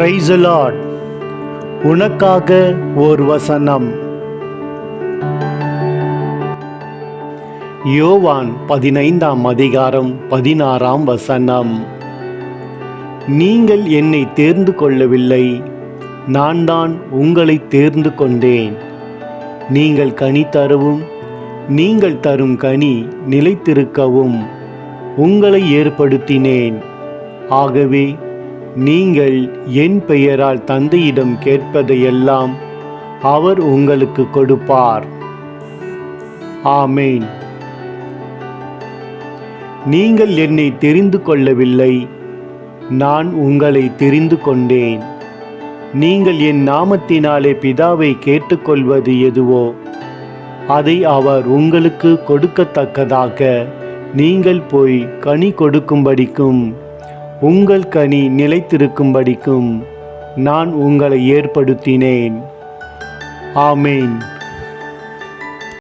Praise the Lord. உனக்காக ஓர் வசனம். யோவான் 15:16. நீங்கள் என்னை தேர்ந்து கொள்ளவில்லை, நான் தான் உங்களை தேர்ந்து கொண்டேன். நீங்கள் கனி தரவும், நீங்கள் தரும் கனி நிலைத்திருக்கவும் உங்களை ஏற்படுத்தினேன். ஆகவே நீங்கள் என் பெயரால் தந்தையிடம் கேட்பதையெல்லாம் அவர் உங்களுக்கு கொடுப்பார். ஆமேன். நீங்கள் என்னை தெரிந்து கொள்ளவில்லை, நான் உங்களை தெரிந்து கொண்டேன். நீங்கள் என் நாமத்தினாலே பிதாவை கேட்டுக்கொள்வது எதுவோ அதை அவர் உங்களுக்கு கொடுக்கத்தக்கதாக நீங்கள் போய் கனி கொடுக்கும்படிக்கும் உங்கள் கனி நிலைத்திருக்கும்படிக்கும் நான் உங்களை ஏற்படுத்தினேன். ஆமேன்.